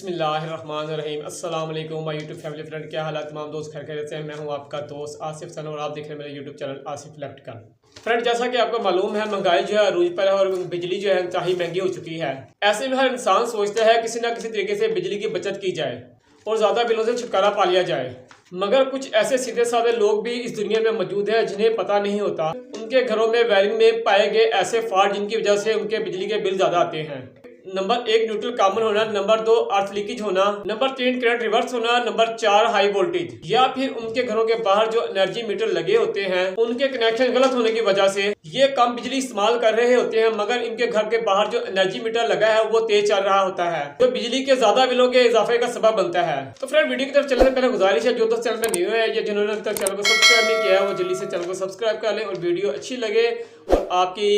बिस्मिल्लाहिर्रहमानिर्रहीम। अस्सलाम वालेकुम माय यूट्यूब फैमिली फ्रेंड, क्या हालात तमाम दोस्त खैर खैरियत से हैं। मैं हूं आपका दोस्त आसिफ सन और आप देख रहे हैं मेरे YouTube channel Asif electrical. Friend, जैसा कि आपको मालूम है, महंगाई जो है अरूज पर है और बिजली जो है इंतहाई महंगी हो चुकी है। ऐसे में हर इंसान सोचता है किसी न किसी तरीके से बिजली की बचत की जाए और ज़्यादा बिलों से छुटकारा पा लिया जाए। मगर कुछ ऐसे सीधे साधे लोग भी इस दुनिया में मौजूद हैं जिन्हें पता नहीं होता उनके घरों में वायरिंग में पाए गए ऐसे फॉल्ट जिनकी वजह से उनके बिजली के बिल ज़्यादा आते हैं। नंबर 1 न्यूट्रल कॉमन होना, नंबर 2 अर्थ लीकेज होना, नंबर 3 करंट रिवर्स होना, नंबर 4 हाई वोल्टेज, या फिर उनके घरों के बाहर जो एनर्जी मीटर लगे होते हैं उनके कनेक्शन गलत होने की वजह से ये कम बिजली इस्तेमाल कर रहे होते हैं, मगर इनके घर के बाहर जो एनर्जी मीटर लगा है वो तेज चल रहा होता है, जो बिजली के ज्यादा बिलों के इजाफे का सबब बनता है। तो फ्रेंड, वीडियो की तरफ चलने से पहले गुजारिश है, जो दोस्त चैनल में न्यू है या जिन्होंने अभी तक चैनल को सब्सक्राइब नहीं किया है वो जल्दी से चैनल को सब्सक्राइब कर लें और वीडियो अच्छी लगे और आपकी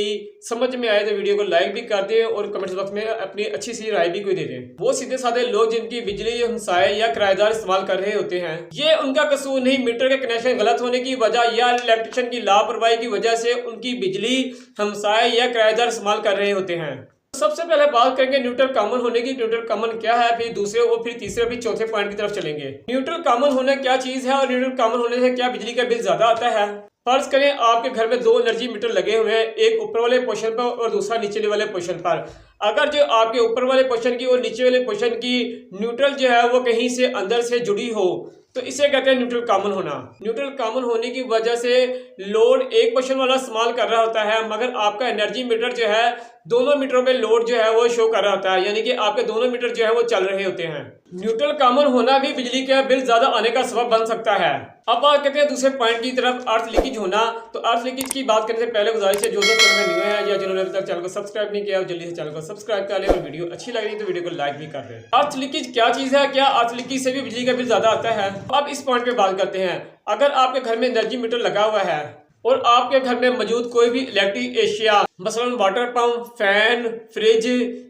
समझ में आए तो वीडियो को लाइक भी कर दें और कमेंट्स बॉक्स में अपनी अच्छी सी राय भी कोई दे दें। वो सीधे साधे लोग जिनकी बिजली हमसाए या किराएदार इस्तेमाल कर रहे होते हैं, ये उनका कसूर नहीं, मीटर के कनेक्शन गलत होने की वजह या इलेक्ट्रिशियन की लापरवाही की वजह से उनकी बिजली हमसाए या किराएदार इस्तेमाल कर रहे होते हैं। सबसे पहले बात करेंगे न्यूट्रल कॉमन होने की। न्यूट्रल कॉमन क्या है, फिर दूसरे और फिर तीसरे फिर चौथे पॉइंट की तरफ चलेंगे। न्यूट्रल कॉमन होना क्या चीज है और न्यूट्रल कॉमन होने से क्या बिजली का बिल ज्यादा आता है। फर्ज करें आपके घर में 2 एनर्जी मीटर लगे हुए हैं, एक ऊपर वाले पोर्शन पर और दूसरा नीचे वाले पोर्शन पर। अगर जो आपके ऊपर वाले पोर्शन की और नीचे वाले पोर्शन की न्यूट्रल जो है वो कहीं से अंदर से जुड़ी हो तो इसे कहते हैं न्यूट्रल कॉमन होना। न्यूट्रल कॉमन होने की वजह से लोड एक पोर्शन वाला इस्तेमाल कर रहा होता है, मगर आपका एनर्जी मीटर जो है दोनों मीटरों पे लोड जो है वो शो कर रहा होता है, यानी कि आपके दोनों मीटर जो है वो चल रहे होते हैं। न्यूट्रल कॉमन होना भी बिजली का बिल ज्यादा आने का सबब बन सकता है। अब बात करते हैं दूसरे पॉइंट की तरफ, अर्थ लीकेज होना। तो अर्थ लीकेज की बात करने से पहले गुजारिश है, जो दोस्त चैनल में न्यू है या जिन्होंने अभी तक चैनल को सब्सक्राइब नहीं किया जल्दी से चैनल को सब्सक्राइब कर ले और वीडियो अच्छी लग रही तो वीडियो को लाइक भी कर दे। अर्थ लीकेज क्या चीज है, क्या अर्थ लीकेज से भी बिजली का बिल ज्यादा आता है? अब इस पॉइंट पे बात करते हैं। अगर आपके घर में एनर्जी मीटर लगा हुआ है और आपके घर में मौजूद कोई भी इलेक्ट्रिक एशिया, मसलन वाटर पंप, फैन, फ्रिज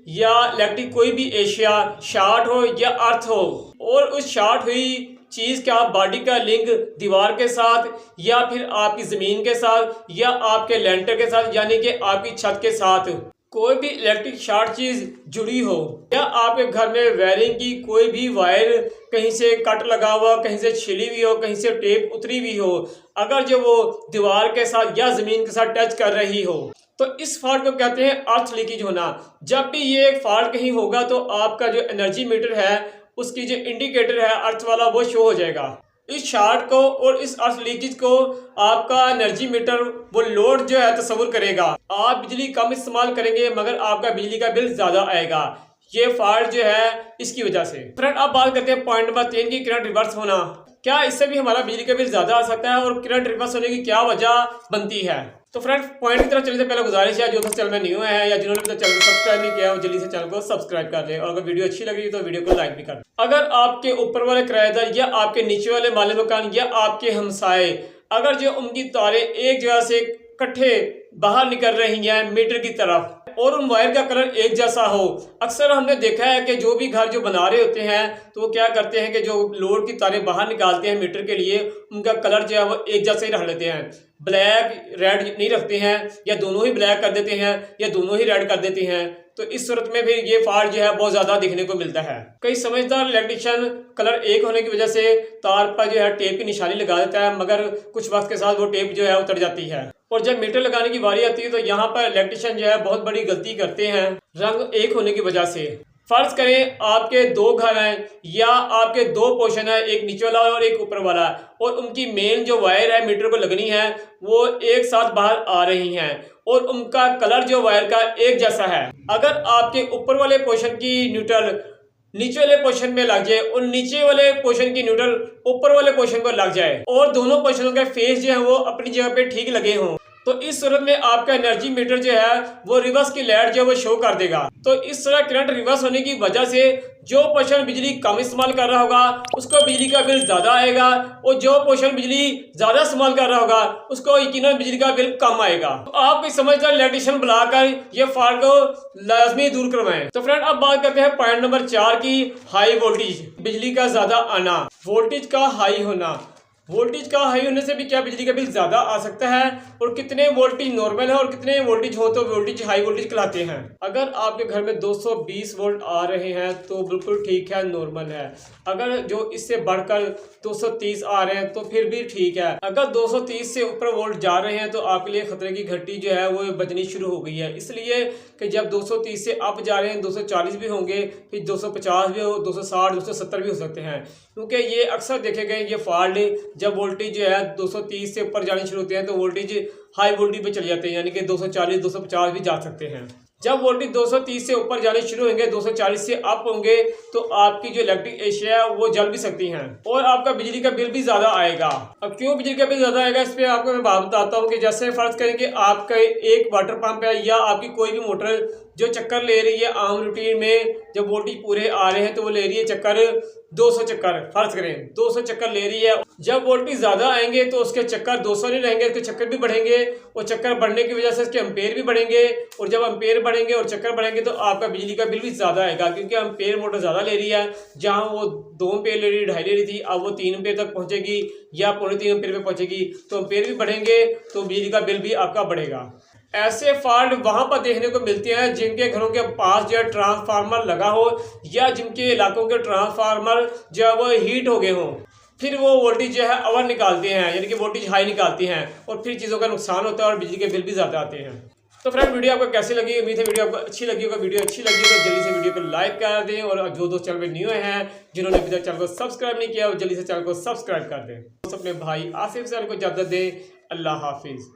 या इलेक्ट्रिक कोई भी एशिया शॉर्ट हो या अर्थ हो और उस शॉर्ट हुई चीज का बॉडी का लिंक दीवार के साथ या फिर आपकी जमीन के साथ या आपके लेंटर के साथ यानी कि आपकी छत के साथ कोई भी इलेक्ट्रिक शॉर्ट चीज जुड़ी हो या आपके घर में वायरिंग की कोई भी वायर कहीं से कट लगा हुआ, कहीं से छिली हुई हो, कहीं से टेप उतरी हुई हो, अगर जो वो दीवार के साथ या जमीन के साथ टच कर रही हो तो इस फॉल्ट को कहते हैं अर्थ लीकेज होना। जब भी ये फॉल्ट कहीं होगा तो आपका जो एनर्जी मीटर है उसकी जो इंडिकेटर है अर्थ वाला वो शो हो जाएगा। इस शॉर्ट को और इस अर्थ लीकेज को आपका एनर्जी मीटर वो लोड जो है तस्वीर करेगा। आप बिजली कम इस्तेमाल करेंगे मगर आपका बिजली का बिल ज्यादा आएगा, ये फॉल्ट जो है इसकी वजह से। फ्रेंड, अब बात करते हैं पॉइंट नंबर 3 की, करंट रिवर्स होना। क्या इससे भी हमारा बिजली का बिल ज्यादा आ सकता है और करंट रिवर्स होने की क्या वजह बनती है? तो फ्रेंड, पॉइंट की तरफ चलने से पहले गुजारिश है, जो दोस्त चैनल में न्यू है या जिन्होंने अभी तक चैनल को सब्सक्राइब नहीं किया वो जल्दी से चैनल को सब्सक्राइब कर ले और अगर वीडियो अच्छी लगी तो वीडियो को लाइक भी कर दें। अगर आपके ऊपर वाले किराएदार या आपके नीचे वाले माले मकान या आपके हमसाए अगर जो उनकी तारें एक जगह से इकट्ठे बाहर निकल रही हैं मीटर की तरफ और उन वायर का कलर एक जैसा हो, अक्सर हमने देखा है कि जो भी घर जो बना रहे होते हैं तो वो क्या करते हैं कि जो लोड की तारें बाहर निकालते हैं मीटर के लिए उनका कलर जो है वो एक जैसा ही रख लेते हैं, ब्लैक रेड नहीं रखते हैं या दोनों ही ब्लैक कर देते हैं या दोनों ही रेड कर देते हैं। तो इस सूरत में फिर ये फॉल्ट जो है बहुत ज्यादा दिखने को मिलता है। कई समझदार इलेक्ट्रिशियन कलर एक होने की वजह से तार पर जो है टेप की निशानी लगा देता है, मगर कुछ वक्त के साथ वो टेप जो है उतर जाती है और जब मीटर लगाने की बारी आती है तो यहाँ पर इलेक्ट्रिशियन जो है बहुत बड़ी गलती करते हैं रंग एक होने की वजह से। फर्ज करें आपके 2 घर हैं या आपके 2 पोर्शन है, एक नीचे वाला और एक ऊपर वाला, और उनकी मेन जो वायर है मीटर को लगनी है वो एक साथ बाहर आ रही हैं और उनका कलर जो वायर का एक जैसा है। अगर आपके ऊपर वाले पोर्शन की न्यूट्रल नीचे वाले पोर्शन में लग जाए और नीचे वाले पोर्शन की न्यूट्रल ऊपर वाले पोर्शन को लग जाए और दोनों पोर्शनों के फेस जो है वो अपनी जगह पे ठीक लगे हों तो इस सूरत में आपका एनर्जी मीटर जो है वो रिवर्स की लाइट जो है वो शो कर देगा। तो इस तरह करंट रिवर्स होने की वजह से जो पोर्शन बिजली कम इस्तेमाल कर रहा होगा उसको बिजली का बिल ज्यादा आएगा और जो पोर्शन बिजली ज्यादा इस्तेमाल कर रहा होगा उसको यकीनन बिजली का बिल कम आएगा। तो आप कोई समझदार इलेक्ट्रिशियन बुलाकर ये फॉल्ट को लाजमी दूर करवाएं। तो फ्रेंड, अब बात करते हैं पॉइंट नंबर 4 की, हाई वोल्टेज, बिजली का ज्यादा आना, वोल्टेज का हाई होना। वोल्टेज का हाई होने से भी क्या बिजली का बिल ज़्यादा आ सकता है, और कितने वोल्टेज नॉर्मल है और कितने वोल्टेज हो तो वोल्टेज हाई वोल्टेज कहलाते हैं। अगर आपके घर में 220 वोल्ट आ रहे हैं तो बिल्कुल ठीक है, नॉर्मल है। अगर जो इससे बढ़कर 230 आ रहे हैं तो फिर भी ठीक है। अगर 230 से ऊपर वोल्ट जा रहे हैं तो आपके लिए खतरे की घंटी जो है वो बजनी शुरू हो गई है। इसलिए कि जब 230 से अप जा रहे हैं 240 भी होंगे, फिर 250 भी हो, 260 270 भी हो सकते हैं, क्योंकि ये अक्सर देखे गए ये फॉल्ट जब वोल्टेज जो है 230 से ऊपर जाने शुरू होते हैं तो वोल्टेज हाई वोल्टेज पे चले जाते हैं, यानी कि 240 250 भी जा सकते हैं। जब वोल्टेज 230 से ऊपर जाने शुरू होंगे, 240 से अप होंगे, तो आपकी जो इलेक्ट्रिक एशिया है वो जल भी सकती हैं और आपका बिजली का बिल भी ज़्यादा आएगा। अब क्यों बिजली का बिल ज़्यादा आएगा, इस पर आपको मैं बात बताता हूँ कि जैसे फ़र्ज़ करें कि आपका एक वाटर पंप है या आपकी कोई भी मोटर जो चक्कर ले रही है आम रूटीन में, जब वोल्टेज पूरे आ रहे हैं तो वो ले रही है चक्कर 200 चक्कर, फर्ज करें 200 चक्कर ले रही है। जब वोल्टेज ज़्यादा आएंगे तो उसके चक्कर 200 नहीं रहेंगे, उसके चक्कर भी बढ़ेंगे और चक्कर बढ़ने की वजह से उसके एम्पेयर भी बढ़ेंगे, और जब एम्पेयर बढ़ेंगे और चक्कर बढ़ेंगे तो आपका बिजली का बिल भी ज़्यादा आएगा, क्योंकि एम्पेयर मोटर ज़्यादा ले रही है। जहाँ वो 2 एम्पेयर ले रही, 2.5 ले रही थी, अब वो 3 एम्पेयर तक पहुँचेगी या 3.25 एम्पेयर पे पहुँचेगी, तो एम्पेयर भी बढ़ेंगे तो बिजली का बिल भी आपका बढ़ेगा। ऐसे फॉल्ट वहां पर देखने को मिलते हैं जिनके घरों के पास जो है ट्रांसफार्मर लगा हो या जिनके इलाकों के ट्रांसफार्मर जो है वो हीट हो गए हों, फिर वो वोल्टेज जो है ओवर निकालते हैं, यानी कि वोल्टेज हाई निकालती हैं और फिर चीज़ों का नुकसान होता है और बिजली के बिल भी ज़्यादा आते हैं। तो फ्रेंड, वीडियो आपको कैसी लगी? उम्मीद है वीडियो आपको अच्छी लगी होगा। वीडियो अच्छी लगी तो जल्दी से वीडियो को लाइक कर दें, और जो दोस्त चैनल पर न्यू हैं जिन्होंने अभी तक चैनल को सब्सक्राइब नहीं किया वो जल्दी से चैनल को सब्सक्राइब कर दें। अपने भाई आसिफ सर को इजाज़त दें। अल्लाह हाफिज़।